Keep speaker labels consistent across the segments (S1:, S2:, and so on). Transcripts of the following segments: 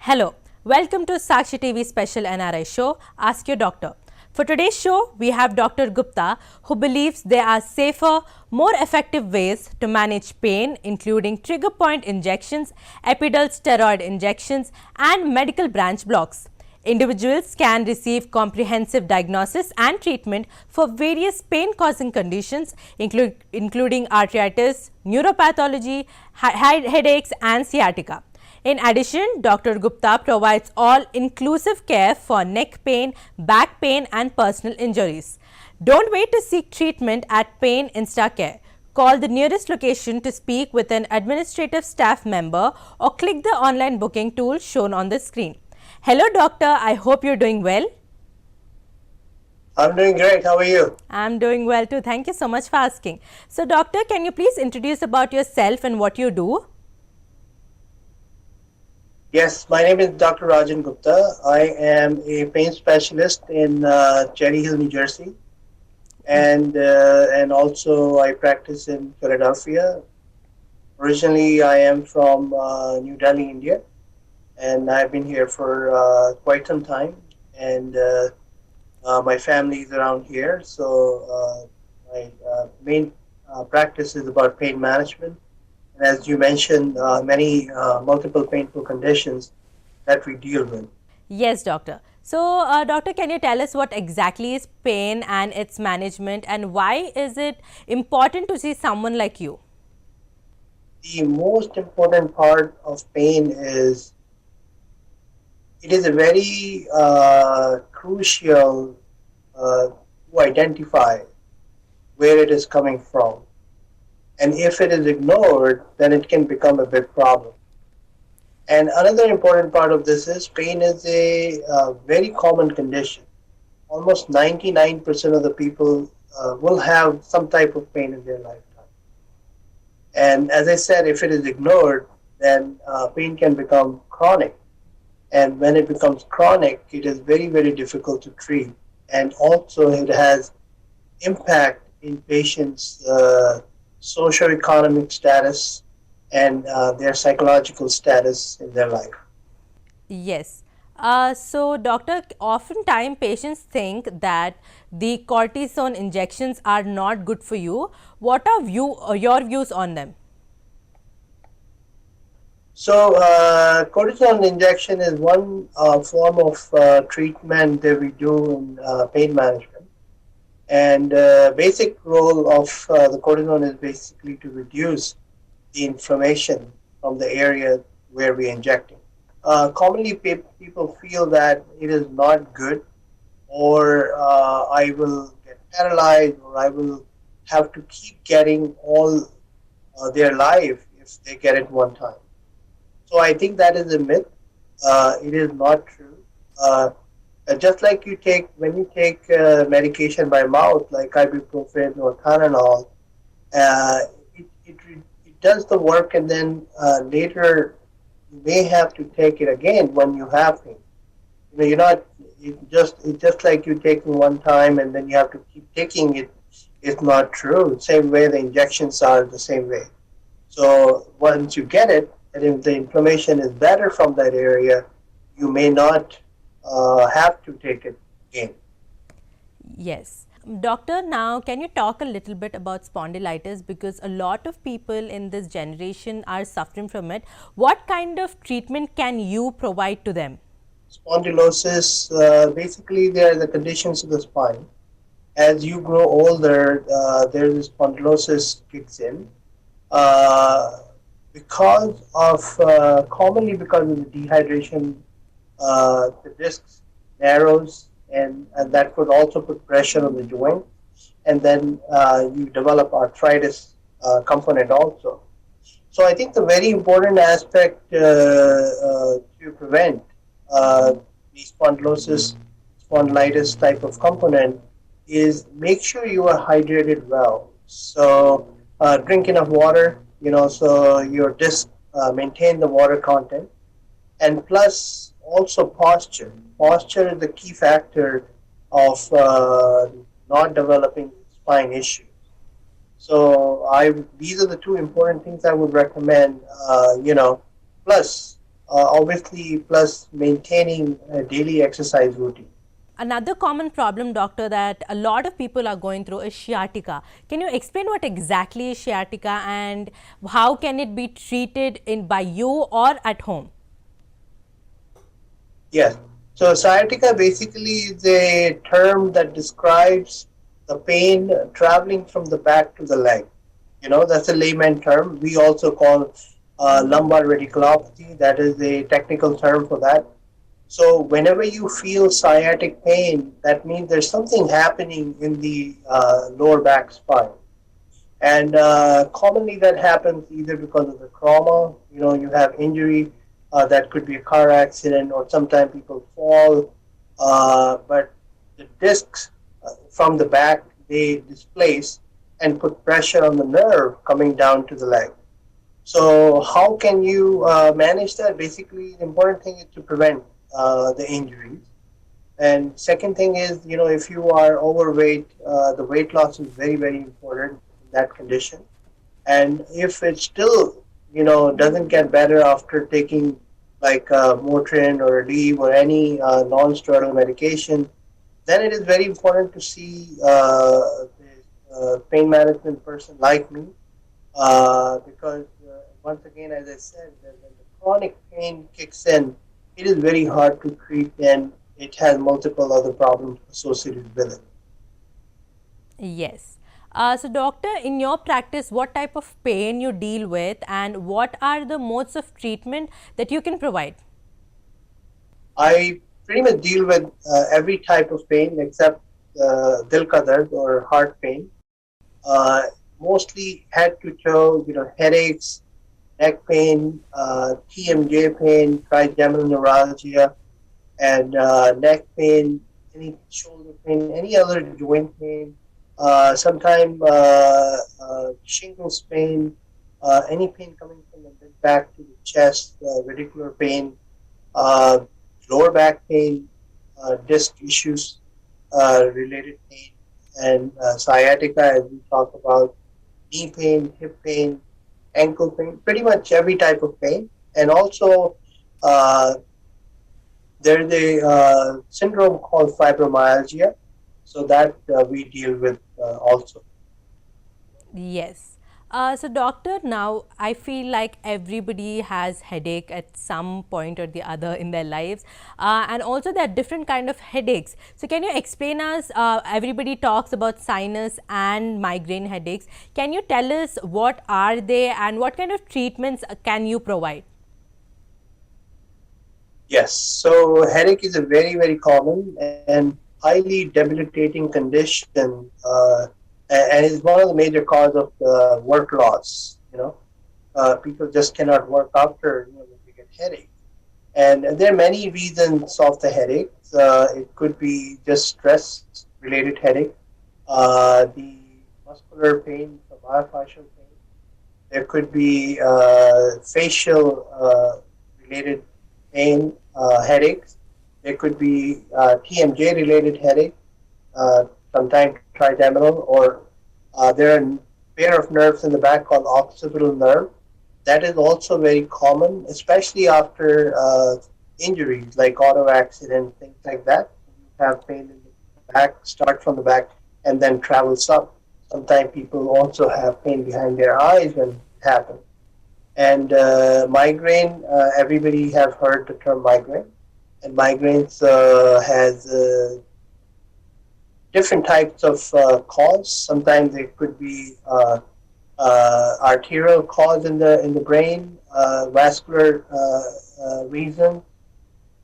S1: Hello, welcome to Sakshi TV special NRI show, Ask Your Doctor. For today's show, we have Dr. Gupta, who believes there are safer, more effective ways to manage pain, including trigger point injections, epidural steroid injections, and medical branch blocks. Individuals can receive comprehensive diagnosis and treatment for various pain-causing conditions, including arthritis, neuropathology, headaches, and sciatica. In addition, Dr. Gupta provides all-inclusive care for neck pain, back pain, and personal injuries. Don't wait to seek treatment at Pain Instacare. Call the nearest location to speak with an administrative staff member or click the online booking tool shown on the screen. Hello, doctor. I hope you're doing well.
S2: I'm doing great. How are you?
S1: I'm doing well too. Thank you so much for asking. So, doctor, can you please introduce about yourself and what you do?
S2: Yes, my name is Dr. Rajan Gupta. I am a pain specialist in Cherry Hill, New Jersey, and also I practice in Philadelphia. Originally, I am from New Delhi, India, and I've been here for quite some time. And my family is around here, so my main practice is about pain management. And as you mentioned, many multiple painful conditions that we deal with.
S1: Yes, doctor. So, doctor, can you tell us what exactly is pain and its management, and why is it important to see someone like you?
S2: The most important part of pain is it is a very crucial to identify where it is coming from. And if it is ignored, then it can become a big problem. And another important part of this is pain is a very common condition. Almost 99% of the people will have some type of pain in their lifetime. And as I said, if it is ignored, then pain can become chronic. And when it becomes chronic, it is very, very difficult to treat. And also it has impact in patients' socioeconomic status and their psychological status in their life.
S1: Yes. So, doctor, oftentimes patients think that the cortisone injections are not good for you. What are your views on them?
S2: So, cortisone injection is one form of treatment that we do in pain management. And basic role of the cortisone is basically to reduce the inflammation from the area where we're injecting. Commonly, people feel that it is not good, or I will get paralyzed, or I will have to keep getting all their life if they get it one time. So I think that is a myth. It is not true. Just like when you take medication by mouth, like ibuprofen or Tylenol, it does the work, and then later you may have to take it again when you have pain. You know, it's just like you take it one time and then you have to keep taking it. It's not true. Same way the injections are the same way. So once you get it, and if the inflammation is better from that area, you may not have to take it again.
S1: Yes. Doctor, now can you talk a little bit about spondylitis, because a lot of people in this generation are suffering from it. What kind of treatment can you provide to them?
S2: Spondylosis, basically they are the conditions of the spine. As you grow older, there is spondylosis kicks in. Commonly because of the dehydration, the discs narrows, and that could also put pressure on the joint, and then you develop arthritis component also. So I think the very important aspect to prevent the spondylitis type of component is make sure you are hydrated well. So drink enough water, so your disc maintain the water content, and plus also posture. Posture is the key factor of not developing spine issues. So these are the two important things I would recommend. Plus obviously plus maintaining a daily exercise routine.
S1: Another common problem, doctor, that a lot of people are going through is sciatica. Can you explain what exactly is sciatica and how can it be treated by you or at home?
S2: Yes. So sciatica basically is a term that describes the pain traveling from the back to the leg. That's a layman term. We also call lumbar radiculopathy. That is a technical term for that. So whenever you feel sciatic pain, that means there's something happening in the lower back spine. And commonly that happens either because of the trauma, you have injury, that could be a car accident, or sometimes people fall, but the discs from the back, they displace and put pressure on the nerve coming down to the leg. So how can you manage that? Basically, the important thing is to prevent the injuries. And second thing is, if you are overweight, the weight loss is very, very important in that condition. And if it still, doesn't get better after taking like Motrin or Aleve or any non-steroidal medication, then it is very important to see a pain management person like me, because once again, as I said, when the chronic pain kicks in, it is very hard to treat and it has multiple other problems associated with it.
S1: Yes. So, doctor, in your practice, what type of pain you deal with and what are the modes of treatment that you can provide?
S2: I pretty much deal with every type of pain except dil ka dard or heart pain. Uh, Mostly head to toe, headaches, neck pain, TMJ pain, trigeminal neuralgia, and neck pain, any shoulder pain, any other joint pain, sometimes shingles pain, any pain coming from the mid back to the chest, radicular pain, uh, lower back pain, disc issues related pain, and sciatica, as we talk about, knee pain, hip pain, ankle pain, pretty much every type of pain. And also, uh, there's a syndrome called fibromyalgia, so that we deal with also.
S1: Yes. So, doctor, now I feel like everybody has headache at some point or the other in their lives, and also there are different kind of headaches. So, can you explain us? Everybody talks about sinus and migraine headaches. Can you tell us what are they and what kind of treatments can you provide?
S2: Yes, so headache is a very, very common and highly debilitating condition, and is one of the major cause of work loss. People just cannot work after they get headache, and there are many reasons of the headache. It could be just stress-related headache, the muscular pain, the myofascial pain. There could be facial related pain, headaches. There could be TMJ related headache, sometimes trigeminal, or there are a pair of nerves in the back called occipital nerve. That is also very common, especially after injuries like auto accident, things like that. You have pain in the back, start from the back, and then travels up. Sometimes people also have pain behind their eyes when it happens. And migraine, everybody have heard the term migraine. And migraines has different types of cause. Sometimes it could be arterial cause in the brain, vascular reason.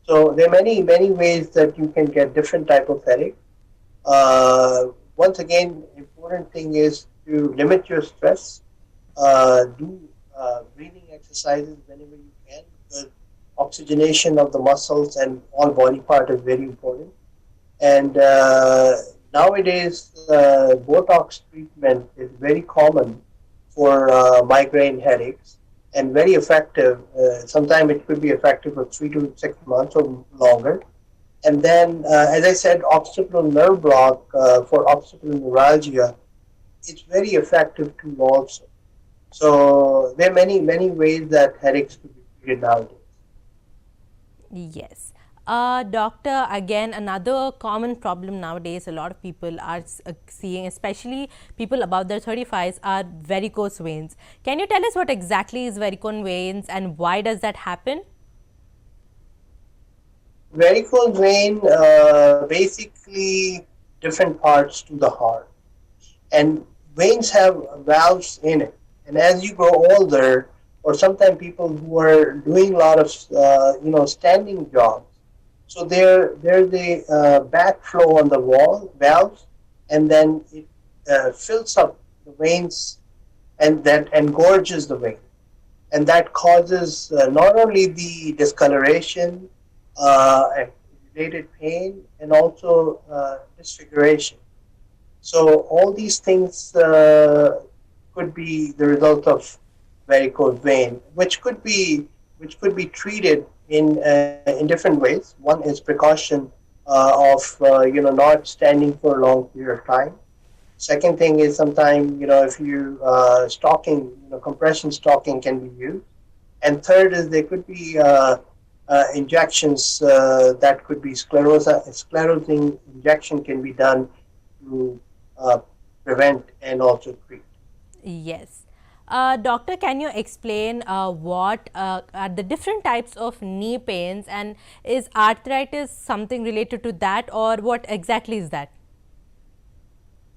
S2: So there are many ways that you can get different type of headache. Once again, important thing is to limit your stress. Do breathing exercises whenever you can, because oxygenation of the muscles and all body part is very important. And nowadays, Botox treatment is very common for migraine headaches and very effective. Sometimes it could be effective for 3 to 6 months or longer. And then, as I said, occipital nerve block for occipital neuralgia, it's very effective too also. So there are many ways that headaches could be treated nowadays.
S1: Yes. Doctor, again, another common problem nowadays, a lot of people are seeing, especially people above their 35s, are varicose veins. Can you tell us what exactly is varicose veins and why does that happen?
S2: Varicose vein, basically different parts to the heart, and veins have valves in it. And as you grow older, or sometimes people who are doing a lot of standing jobs, so there's a backflow on the wall valves, and then it fills up the veins and that engorges the vein, and that causes not only the discoloration and related pain and also disfiguration. So all these things could be the result of varicose vein, which could be treated in different ways. One is precaution of not standing for a long period of time. Second thing is sometimes if you stocking compression stocking can be used, and third is there could be injections that could be sclerosing injection can be done to uh, prevent and also treat.
S1: Yes. Doctor, can you explain what are the different types of knee pains, and is arthritis something related to that, or what exactly is that?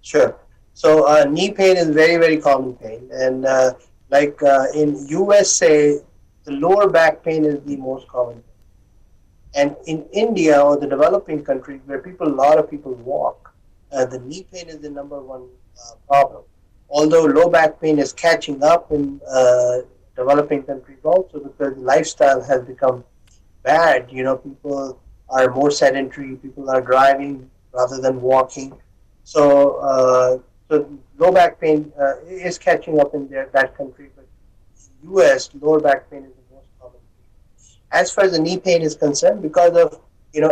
S2: Sure. So knee pain is very very common pain, and in USA, the lower back pain is the most common. And in India or the developing countries where a lot of people walk, the knee pain is the number one problem. Although low back pain is catching up in developing countries also because lifestyle has become bad. People are more sedentary. People are driving rather than walking. So low back pain is catching up in that country, but in U.S. lower back pain is the most common. As far as the knee pain is concerned, because of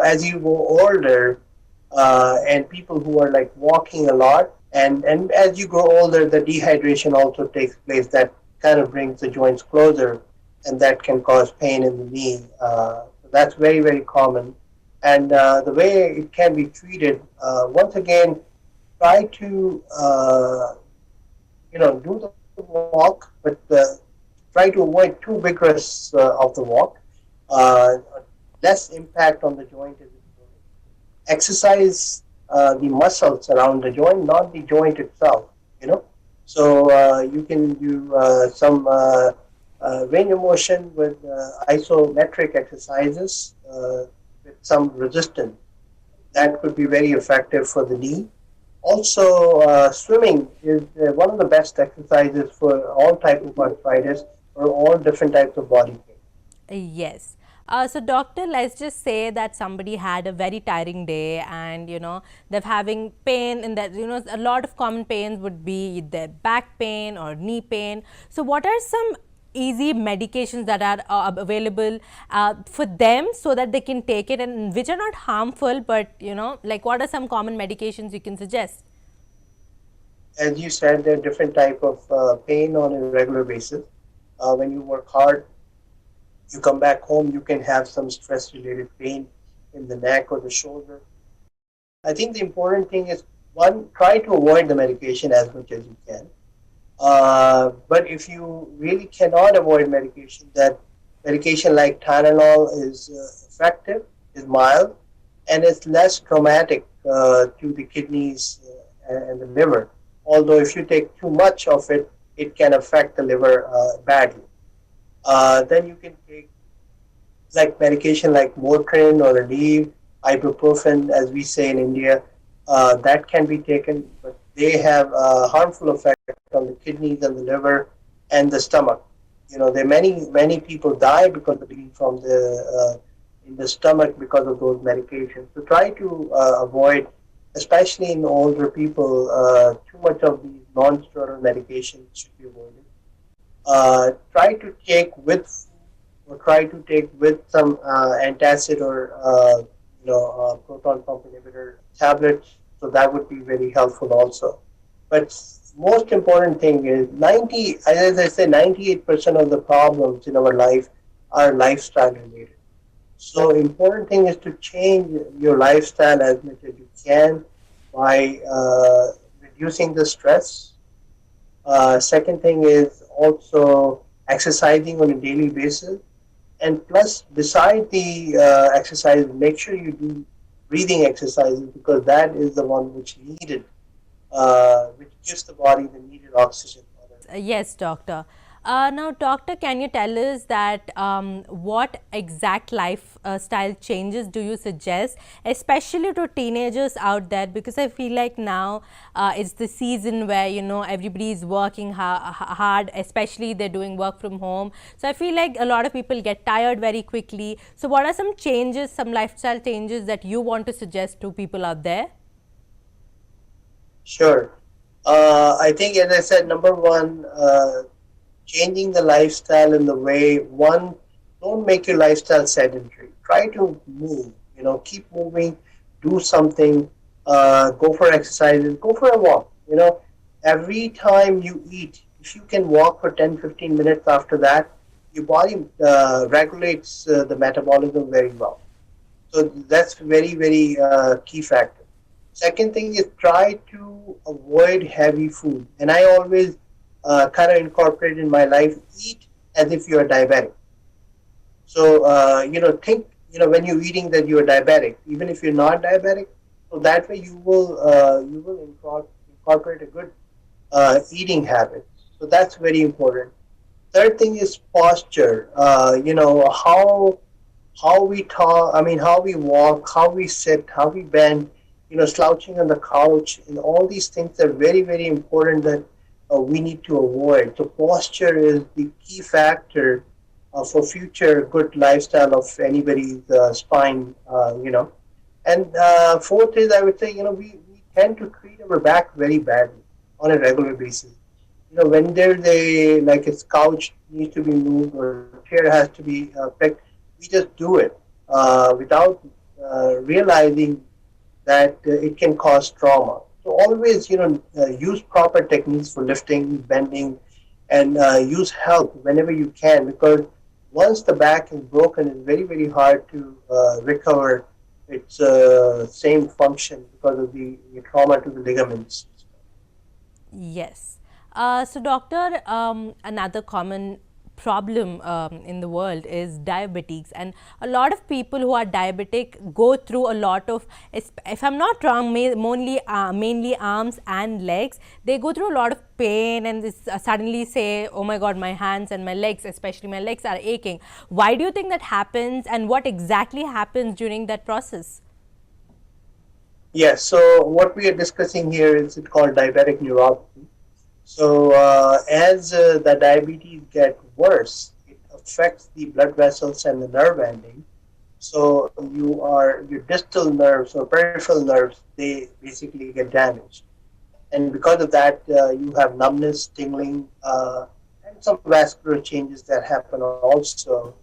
S2: as you go older, and people who are like walking a lot, and as you grow older, the dehydration also takes place. That kind of brings the joints closer, and that can cause pain in the knee. So that's very very common, and the way it can be treated, once again, try to do the walk, but try to avoid too vigorous of the walk. Uh, Less impact on the joint is important. Exercise the muscles around the joint, not the joint itself. So you can do some range of motion with isometric exercises with some resistance. That could be very effective for the knee. Also, swimming is one of the best exercises for all types of arthritis or all different types of body pain.
S1: Yes. So, doctor, let's just say that somebody had a very tiring day, and they're having pain in that. A lot of common pains would be their back pain or knee pain. So, what are some easy medications that are available for them so that they can take it, and which are not harmful, but like what are some common medications you can suggest?
S2: As you said, there are different type of pain on a regular basis. When you work hard, you come back home, you can have some stress-related pain in the neck or the shoulder. I think the important thing is, one, try to avoid the medication as much as you can. But if you really cannot avoid medication, that medication like Tylenol is effective, is mild, and it's less traumatic to the kidneys and the liver. Although if you take too much of it, it can affect the liver badly. Then you can take like medication like Motrin or Aleve, ibuprofen, as we say in India. That can be taken, but they have a harmful effect on the kidneys and the liver and the stomach. There many people die because of bleeding from the in the stomach because of those medications. So try to avoid, especially in older people, too much of these non-steroidal medications should be avoided. Try to take with food, or try to take with some antacid or proton pump inhibitor tablets. So that would be very helpful also. But most important thing is, as I say, 98% of the problems in our life are lifestyle related. So important thing is to change your lifestyle as much as you can by reducing the stress. Second thing is also exercising on a daily basis. And plus, beside the exercise, make sure you do breathing exercises because that is the one which needed, which gives the body the needed oxygen.
S1: Yes, doctor. Now, doctor, can you tell us that what exact lifestyle changes do you suggest, especially to teenagers out there? Because I feel like now it's the season where everybody is working hard, especially they're doing work from home. So I feel like a lot of people get tired very quickly. So what are some changes, some lifestyle changes that you want to suggest to people out there?
S2: Sure. I think, as I said, number one, changing the lifestyle in the way one, don't make your lifestyle sedentary. Try to move. Keep moving, do something, go for exercises, go for a walk. Every time you eat, if you can walk for 10-15 minutes after that, your body regulates the metabolism very well. So that's very, very key factor. Second thing is try to avoid heavy food. And I always kind of incorporate in my life, eat as if you're diabetic. So, think, when you're eating that you're diabetic, even if you're not diabetic, so that way you will incorporate a good eating habit. So that's very important. Third thing is posture. How we talk, I mean, how we walk, how we sit, how we bend, slouching on the couch, and all these things are very, very important that we need to avoid. So posture is the key factor for future good lifestyle of anybody's spine, And fourth is, I would say, we tend to treat our back very badly on a regular basis. When there's like a couch needs to be moved or chair has to be picked, we just do it without realizing that it can cause trauma. So always, use proper techniques for lifting, bending, and use help whenever you can because once the back is broken, it's very, very hard to recover its same function because of the trauma to the ligaments.
S1: Yes. So, doctor, another common problem in the world is diabetes, and a lot of people who are diabetic go through a lot of, if I'm not wrong, mainly arms and legs. They go through a lot of pain and this, suddenly say, oh my god, my hands and my legs, especially my legs, are aching. Why do you think that happens, and what exactly happens during that process?
S2: Yes, so what we are discussing here is it called diabetic neuropathy. So as the diabetes get worse, it affects the blood vessels and the nerve ending. So your distal nerves or peripheral nerves, they basically get damaged. And because of that, you have numbness, tingling, and some vascular changes that happen also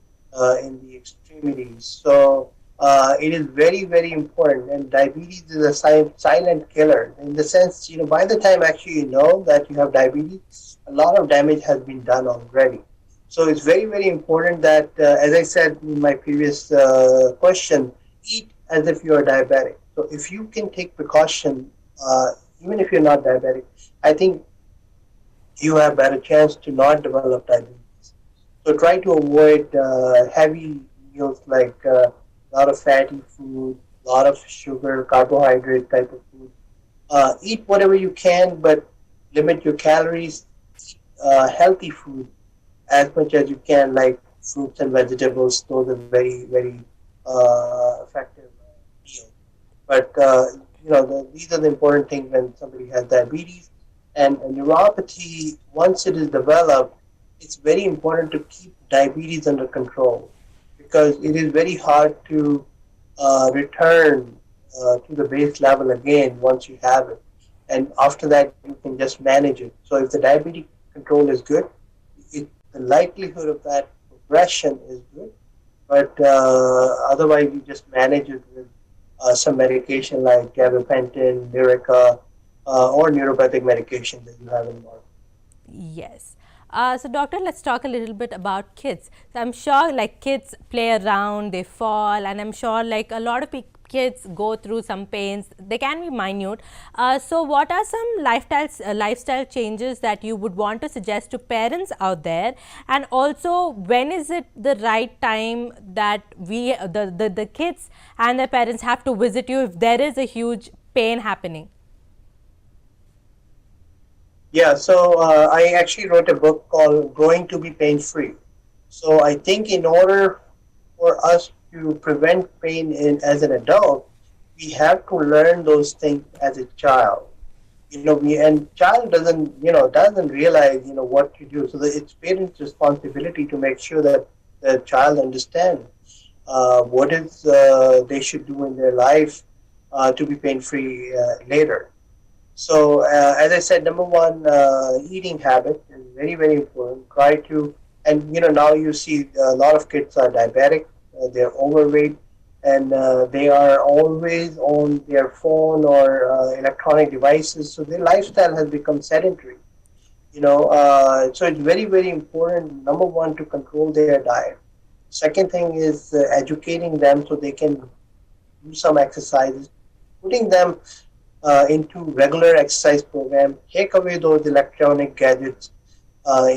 S2: in the extremities. So it is very, very important. And diabetes is a silent killer in the sense, by the time actually you know that you have diabetes, a lot of damage has been done already. So it's very, very important that, as I said in my previous question, eat as if you are diabetic. So if you can take precaution, even if you're not diabetic, I think you have better chance to not develop diabetes. So try to avoid heavy meals like a lot of fatty food, a lot of sugar, carbohydrate type of food. Eat whatever you can, but limit your calories. Eat healthy food as much as you can, like fruits and vegetables. Those are very, very effective meal. But these are the important things when somebody has diabetes and neuropathy. Once it is developed, it's very important to keep diabetes under control because it is very hard to return to the base level again once you have it. And after that, you can just manage it. So if the diabetic control is good, the likelihood of that progression is good. But otherwise, you just manage it with some medication like gabapentin, Lyrica, or neuropathic medication that you have in the market.
S1: Yes. So, doctor, let's talk a little bit about kids. So, I'm sure like kids play around, they fall, and I'm sure like a lot of kids go through some pains. They can be minute. So, what are some lifestyle changes that you would want to suggest to parents out there? And also, when is it the right time that the kids and their parents have to visit you if there is a huge pain happening?
S2: Yeah, so I actually wrote a book called Growing to be Pain Free. So I think in order for us to prevent pain as an adult, we have to learn those things as a child. And child doesn't realize what to do. So it's parents' responsibility to make sure that the child understands what is they should do in their life to be pain free later. So, as I said, number one, eating habit is very, very important. Try to, and now you see a lot of kids are diabetic, they're overweight, and they are always on their phone or electronic devices. So their lifestyle has become sedentary. So it's very, very important. Number one, to control their diet. Second thing is educating them so they can do some exercises, putting them into regular exercise program, take away those electronic gadgets,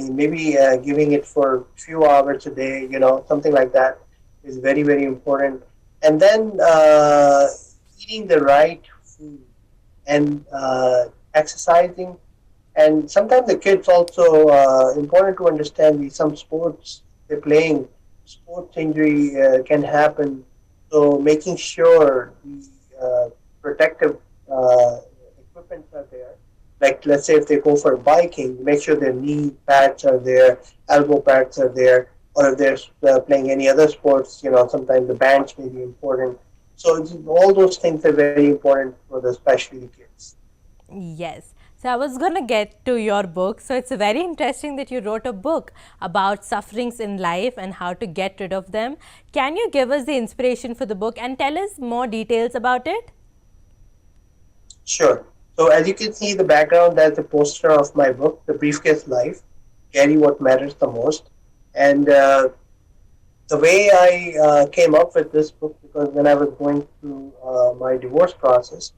S2: maybe giving it for a few hours a day, something like that is very, very important. And then eating the right food and exercising. And sometimes the kids also, important to understand some sports they're playing, sports injury can happen. So making sure the protective equipment are there. Like let's say if they go for biking, make sure their knee pads are there, elbow pads are there, or if they're playing any other sports, sometimes the bands may be important. So all those things are very important for especially the kids.
S1: Yes. So I was going to get to your book. So it's very interesting that you wrote a book about sufferings in life and how to get rid of them. Can you give us the inspiration for the book and tell us more details about it?
S2: Sure. So as you can see the background, that's a poster of my book, The Briefcase Life, Carry What Matters the Most. And the way I came up with this book, because when I was going through my divorce process,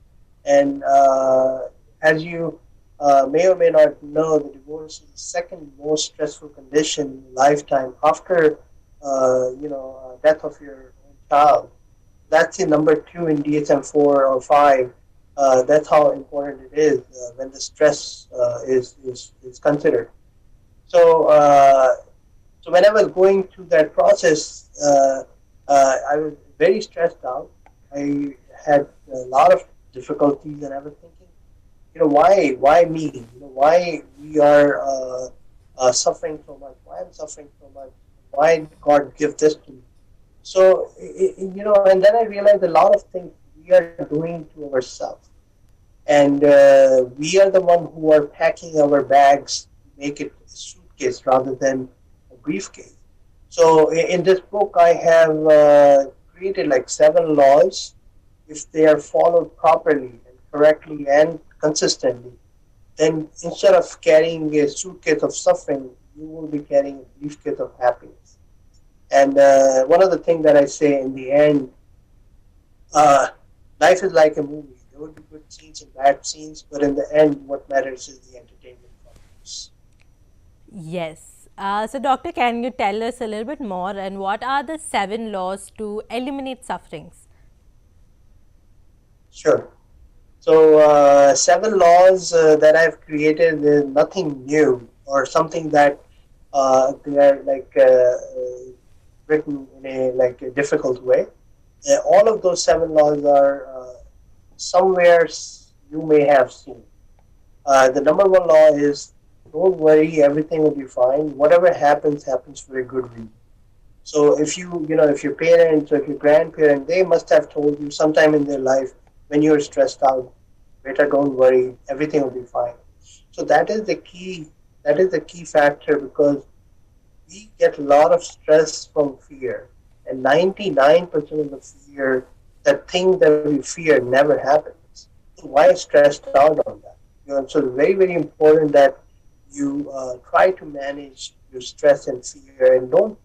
S2: and as you may or may not know, the divorce is the second most stressful condition in lifetime after, death of your own child. That's the number two in DSM-4 or 5. That's how important it is when the stress is considered. So, so when I was going through that process, I was very stressed out. I had a lot of difficulties, and I was thinking, why me? Why we are suffering so much? Why I'm suffering so much? Why did God give this to me? So, and then I realized a lot of things we are doing to ourselves. And we are the one who are packing our bags, make it a suitcase rather than a briefcase. So in this book, I have created like 7 laws. If they are followed properly and correctly and consistently, then instead of carrying a suitcase of suffering, you will be carrying a briefcase of happiness. And one of the things that I say in the end, life is like a movie. There will be good scenes and bad scenes, but in the end, what matters is the entertainment factors.
S1: Yes. So, doctor, can you tell us a little bit more and what are the 7 laws to eliminate sufferings?
S2: Sure. So, 7 laws that I've created is nothing new or something that they are like written in a difficult way. All of those 7 laws are somewhere you may have seen. The number 1 law is don't worry, everything will be fine. Whatever happens, happens for a good reason. So if if your parents or if your grandparents, they must have told you sometime in their life when you're stressed out, better don't worry, everything will be fine. So that is the key. That is the key factor because we get a lot of stress from fear, and 99% of the fear, that thing that we fear, never happens. So why stressed out on that? So it's very, very important that you try to manage your stress and fear, and don't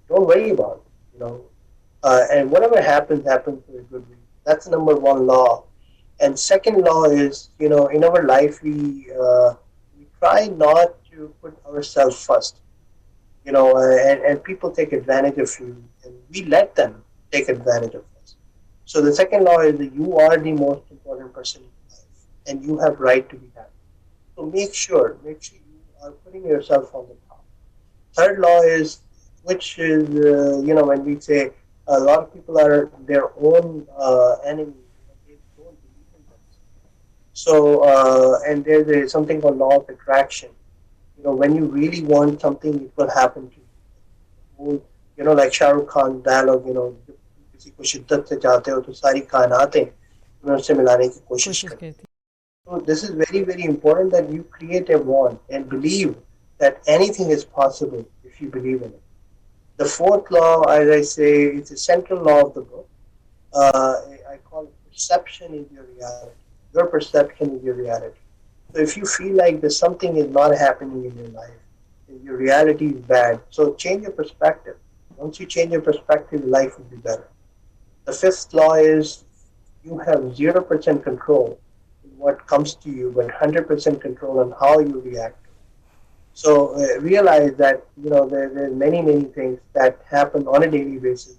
S2: worry about it. And whatever happens happens for a good reason. That's number one law. And second law is, in our life we try not to put ourselves first. And people take advantage of you, and we let them take advantage of us. So the second law is that you are the most important person in your life, and you have right to be happy. So make sure you are putting yourself on the top. Third law is, which is, when we say a lot of people are their own enemy, they don't believe in themselves. So, and there's something called law of attraction. When you really want something, it will happen to you. Like Shah Rukh Khan dialogue, किसी को शिद्दत से चाहते हो तो सारी कायनातें तुम्हें उससे मिलाने की कोशिश करती हैं. So this is very, very important that you create a want and believe that anything is possible if you believe in it. The fourth law, as I say, it's a central law of the book. I call it perception is your reality. Your perception is your reality. So if you feel like there's something is not happening in your life, your reality is bad, so change your perspective. Once you change your perspective, life will be better. The fifth law is you have 0% control in what comes to you, but 100% control on how you react. So realize that there's many things that happen on a daily basis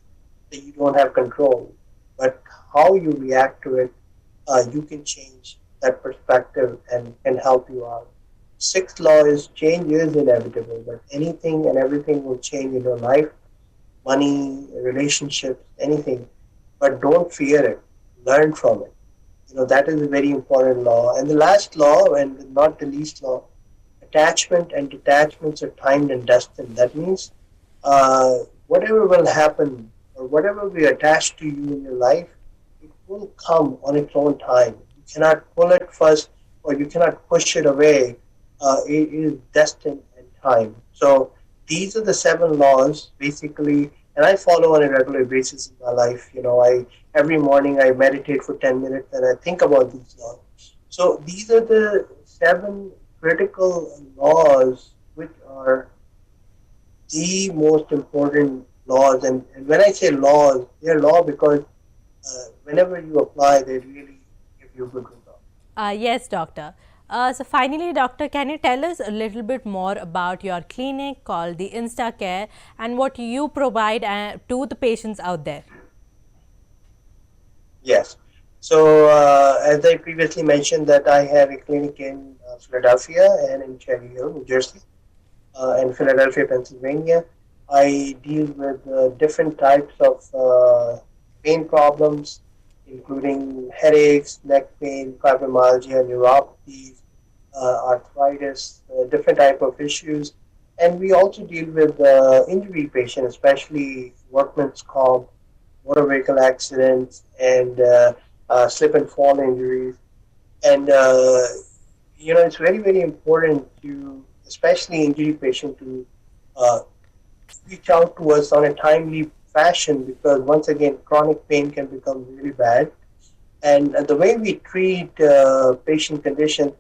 S2: that you don't have control, but how you react to it, you can change that perspective and help you out. Sixth law is change is inevitable, but anything and everything will change in your life, money, relationships, anything. But don't fear it. Learn from it. That is a very important law. And the last law, and not the least law, attachment and detachments are timed and destined. That means whatever will happen or whatever we attach to you in your life, it will come on its own time. You cannot pull it first or you cannot push it away. It is destined and time. So these are the 7 laws basically, and I follow on a regular basis in my life. Every morning I meditate for 10 minutes and I think about these laws. So these are the 7 critical laws which are the most important laws. And when I say laws, they're law because whenever you apply, they really give you good results.
S1: Yes, doctor. So finally, doctor, can you tell us a little bit more about your clinic called the Instacare and what you provide to the patients out there?
S2: Yes. So as I previously mentioned that I have a clinic in Philadelphia and in Cherry Hill, New Jersey, and Philadelphia, Pennsylvania. I deal with different types of pain problems, including headaches, neck pain, fibromyalgia, neuropathy, arthritis, different type of issues. And we also deal with injury patients, especially workman's comp, motor vehicle accidents, and slip and fall injuries. And it's very, very important to, especially injury patient, to reach out to us on a timely fashion, because once again, chronic pain can become really bad. And the way we treat patient condition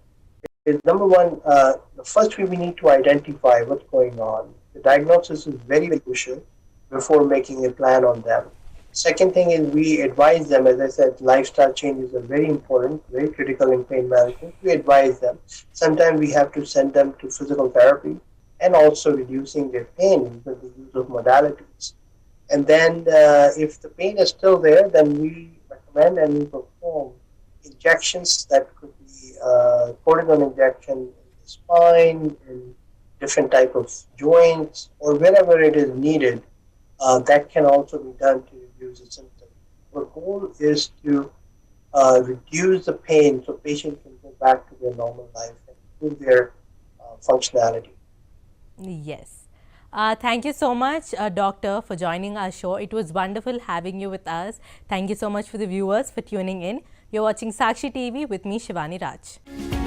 S2: is, number one, the first we need to identify what's going on. The diagnosis is very, very crucial before making a plan on them. Second thing is we advise them, as I said, lifestyle changes are very important, very critical in pain management. We advise them. Sometimes we have to send them to physical therapy and also reducing their pain with the use of modalities. And then if the pain is still there, then we recommend and we perform injections that could be cortisone injection in the spine, in different type of joints, or wherever it is needed. That can also be done to reduce the symptoms. The goal is to reduce the pain so patients can go back to their normal life and improve their functionality.
S1: Yes. Thank you so much, doctor, for joining our show. It was wonderful having you with us. Thank you so much for the viewers for tuning in. You're watching Sakshi TV with me, Shivani Raj.